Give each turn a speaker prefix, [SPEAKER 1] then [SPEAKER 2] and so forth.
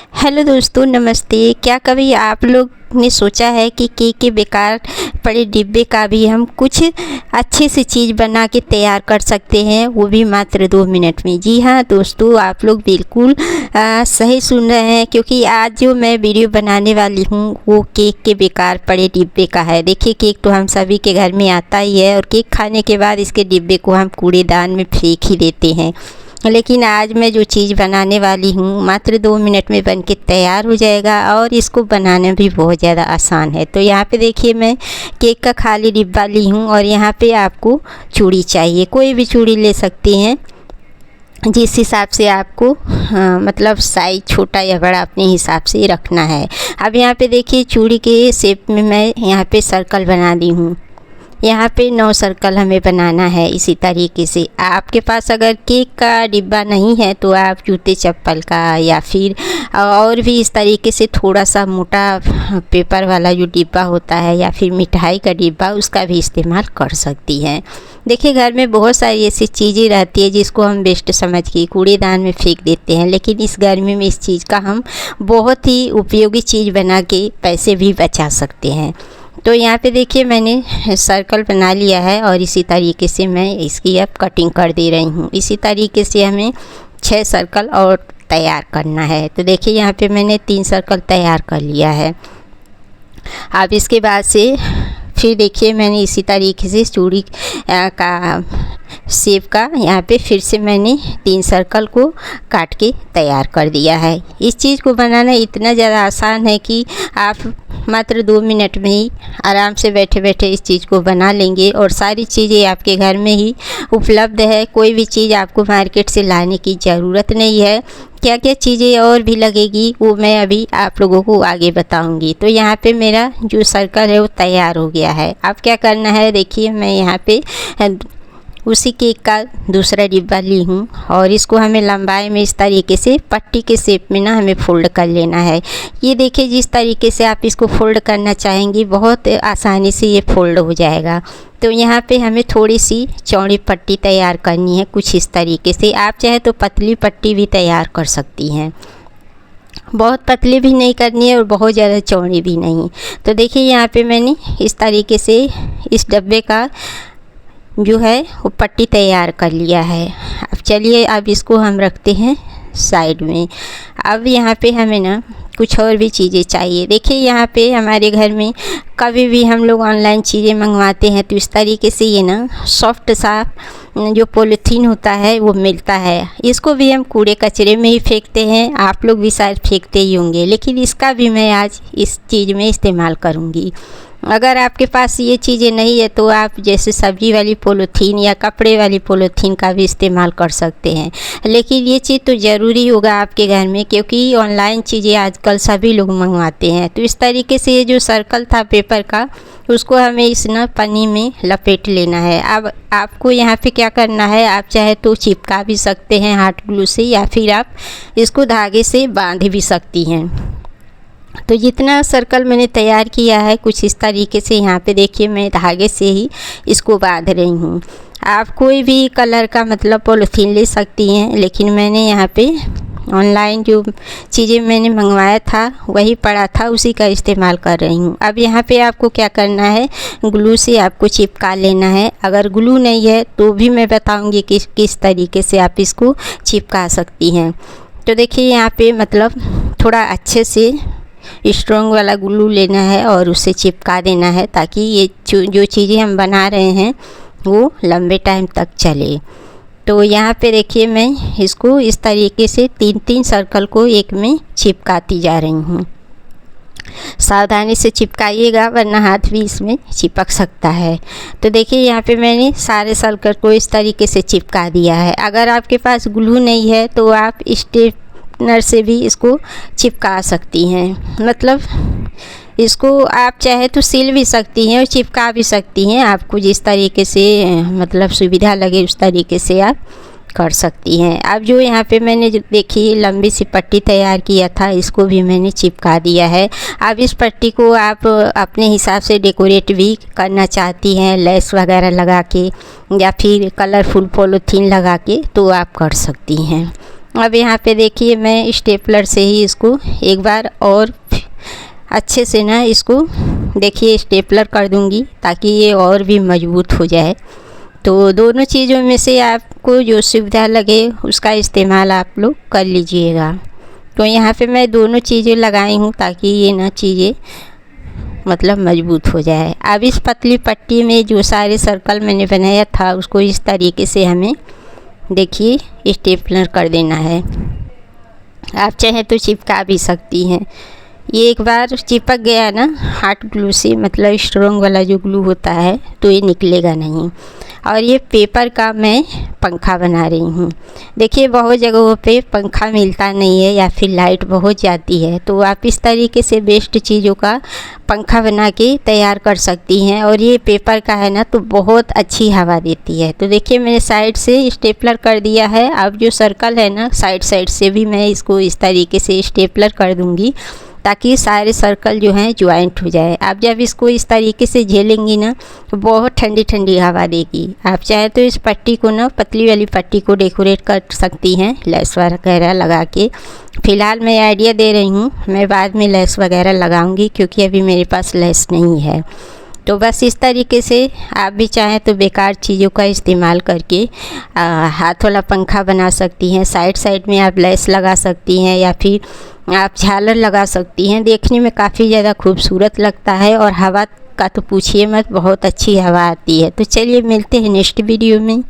[SPEAKER 1] Hello दोस्तों, नमस्ते। क्या कभी आप लोग ने सोचा है कि केक के बेकार पड़े डिब्बे का भी हम कुछ अच्छी सी चीज़ बना के तैयार कर सकते हैं, वो भी मात्र 2 मिनट में। जी हाँ दोस्तों, आप लोग बिल्कुल सही सुन रहे हैं, क्योंकि आज जो मैं वीडियो बनाने वाली हूँ वो केक के बेकार पड़े डिब्बे का है। देखिए, केक तो हम सभी के घर में आता ही है और केक खाने के बाद इसके डिब्बे को हम कूड़ेदान में फेंक ही देते हैं। लेकिन आज मैं जो चीज़ बनाने वाली हूँ मात्र 2 मिनट में बन के तैयार हो जाएगा और इसको बनाना भी बहुत ज़्यादा आसान है। तो यहाँ पे देखिए, मैं केक का खाली डिब्बा ली हूँ और यहाँ पे आपको चूड़ी चाहिए। कोई भी चूड़ी ले सकती हैं, जिस हिसाब से आपको मतलब साइज़ छोटा या बड़ा अपने हिसाब से रखना है। अब यहाँ पे देखिए, चूड़ी के शेप में मैं यहाँ पे सर्कल बना दी हूँ। यहाँ पे 9 सर्कल हमें बनाना है। इसी तरीके से आपके पास अगर केक का डिब्बा नहीं है तो आप जूते चप्पल का या फिर और भी इस तरीके से थोड़ा सा मोटा पेपर वाला जो डिब्बा होता है या फिर मिठाई का डिब्बा, उसका भी इस्तेमाल कर सकती हैं। देखिए, घर में बहुत सारी ऐसी चीज़ें रहती है जिसको हम वेस्ट समझ के कूड़ेदान में फेंक देते हैं, लेकिन इस गर्मी में इस चीज़ का हम बहुत ही उपयोगी चीज़ बना के पैसे भी बचा सकते हैं। तो यहाँ पे देखिए, मैंने सर्कल बना लिया है और इसी तरीके से मैं इसकी अब कटिंग कर दे रही हूँ। इसी तरीके से हमें 6 सर्कल और तैयार करना है। तो देखिए, यहाँ पे मैंने 3 सर्कल तैयार कर लिया है। अब इसके बाद से फिर देखिए, मैंने इसी तरीके से चूड़ी का शेप का यहाँ पे फिर से मैंने 3 सर्कल को काट के तैयार कर दिया है। इस चीज़ को बनाना इतना ज़्यादा आसान है कि आप मात्र 2 मिनट में ही आराम से बैठे बैठे इस चीज़ को बना लेंगे और सारी चीज़ें आपके घर में ही उपलब्ध है। कोई भी चीज़ आपको मार्केट से लाने की ज़रूरत नहीं है। क्या क्या चीज़ें और भी लगेगी वो मैं अभी आप लोगों को आगे बताऊंगी। तो यहाँ पे मेरा जो सर्कल है वो तैयार हो गया है। अब क्या करना है, देखिए, मैं यहाँ पे उसी केक का दूसरा डिब्बा ली हूँ और इसको हमें लंबाई में इस तरीके से पट्टी के शेप में ना हमें फ़ोल्ड कर लेना है। ये देखिए, जिस तरीके से आप इसको फ़ोल्ड करना चाहेंगी बहुत आसानी से ये फ़ोल्ड हो जाएगा। तो यहाँ पे हमें थोड़ी सी चौड़ी पट्टी तैयार करनी है, कुछ इस तरीके से। आप चाहे तो पतली पट्टी भी तैयार कर सकती हैं, बहुत पतली भी नहीं करनी है और बहुत ज़्यादा चौड़ी भी नहीं। तो देखिए, यहाँ पे मैंने इस तरीके से इस डब्बे का जो है वो पट्टी तैयार कर लिया है। अब चलिए, अब इसको हम रखते हैं साइड में। अब यहाँ पे हमें ना कुछ और भी चीज़ें चाहिए। देखिए, यहाँ पे हमारे घर में कभी भी हम लोग ऑनलाइन चीज़ें मंगवाते हैं तो इस तरीके से ये ना सॉफ्ट सा जो पॉलीथीन होता है वो मिलता है। इसको भी हम कूड़े कचरे में ही फेंकते हैं, आप लोग भी शायद फेंकते ही होंगे, लेकिन इसका भी मैं आज इस चीज़ में इस्तेमाल करूँगी। अगर आपके पास ये चीज़ें नहीं है तो आप जैसे सब्जी वाली पॉलीथीन या कपड़े वाली पॉलीथीन का भी इस्तेमाल कर सकते हैं, लेकिन ये चीज़ तो ज़रूरी होगा आपके घर में, क्योंकि ऑनलाइन चीज़ें आजकल सभी लोग मंगवाते हैं। तो इस तरीके से ये जो सर्कल था पेपर का, उसको हमें इस ना पन्नी में लपेट लेना है। अब आपको यहाँ पे क्या करना है, आप चाहे तो चिपका भी सकते हैं हॉट ग्लू से या फिर आप इसको धागे से बांध भी सकती हैं। तो जितना सर्कल मैंने तैयार किया है कुछ इस तरीके से यहाँ पे देखिए, मैं धागे से ही इसको बांध रही हूँ। आप कोई भी कलर का मतलब पॉलीथीन ले सकती हैं, लेकिन मैंने यहाँ पे ऑनलाइन जो चीज़ें मैंने मंगवाया था वही पड़ा था, उसी का इस्तेमाल कर रही हूँ। अब यहाँ पे आपको क्या करना है, ग्लू से आपको चिपका लेना है। अगर ग्लू नहीं है तो भी मैं बताऊँगी कि किस तरीके से आप इसको चिपका सकती हैं। तो देखिए, यहाँ पे मतलब थोड़ा अच्छे से स्ट्रॉन्ग वाला ग्लू लेना है और उसे चिपका देना है, ताकि ये जो चीज़ें हम बना रहे हैं वो लंबे टाइम तक चले। तो यहाँ पे देखिए, मैं इसको इस तरीके से 3-3 सर्कल को एक में चिपकाती जा रही हूँ। सावधानी से चिपकाइएगा वरना हाथ भी इसमें चिपक सकता है। तो देखिए, यहाँ पे मैंने सारे सर्कल को इस तरीके से चिपका दिया है। अगर आपके पास ग्लू नहीं है तो आप स्टेपनर से भी इसको चिपका सकती हैं, मतलब इसको आप चाहे तो सिल भी सकती हैं और चिपका भी सकती हैं। आपको जिस तरीके से मतलब सुविधा लगे उस तरीके से आप कर सकती हैं। अब जो यहाँ पे मैंने देखी लंबी सी पट्टी तैयार किया था, इसको भी मैंने चिपका दिया है। अब इस पट्टी को आप अपने हिसाब से डेकोरेट भी करना चाहती हैं, लेस वगैरह लगा के या फिर कलरफुल पॉलीथीन लगा के, तो आप कर सकती हैं। अब यहाँ पे देखिए मैं स्टेपलर से ही इसको एक बार और अच्छे से ना इसको देखिए स्टेपलर कर दूँगी ताकि ये और भी मज़बूत हो जाए। तो दोनों चीज़ों में से आपको जो सुविधा लगे उसका इस्तेमाल आप लोग कर लीजिएगा। तो यहाँ पे मैं दोनों चीज़ें लगाई हूँ ताकि ये ना चीज़ें मतलब मज़बूत हो जाए। अब इस पतली पट्टी में जो सारे सर्कल मैंने बनाया था उसको इस तरीके से हमें देखिए स्टेपलर कर देना है। आप चाहें तो चिपका भी सकती हैं। ये एक बार चिपक गया ना हॉट ग्लू से, मतलब स्ट्रॉन्ग वाला जो ग्लू होता है, तो ये निकलेगा नहीं। और ये पेपर का मैं पंखा बना रही हूँ। देखिए बहुत जगहों पे पंखा मिलता नहीं है या फिर लाइट बहुत जाती है, तो आप इस तरीके से बेस्ट चीज़ों का पंखा बना के तैयार कर सकती हैं। और ये पेपर का है ना तो बहुत अच्छी हवा देती है। तो देखिए मैंने साइड से स्टेपलर कर दिया है। अब जो सर्कल है ना साइड साइड से भी मैं इसको इस तरीके से स्टेपलर कर दूँगी ताकि सारे सर्कल जो हैं ज्वाइंट हो जाए। आप जब इसको इस तरीके से झेलेंगी ना तो बहुत ठंडी ठंडी हवा देगी। आप चाहे तो इस पट्टी को ना पतली वाली पट्टी को डेकोरेट कर सकती हैं लेस वगैरह लगा के। फ़िलहाल मैं आइडिया दे रही हूँ, मैं बाद में लेस वगैरह लगाऊंगी क्योंकि अभी मेरे पास लेस नहीं है। तो बस इस तरीके से आप भी चाहें तो बेकार चीज़ों का इस्तेमाल करके हाथ वाला पंखा बना सकती हैं। साइड साइड में आप लेस लगा सकती हैं या फिर आप झालर लगा सकती हैं। देखने में काफ़ी ज़्यादा खूबसूरत लगता है और हवा का तो पूछिए मत, बहुत अच्छी हवा आती है। तो चलिए मिलते हैं नेक्स्ट वीडियो में।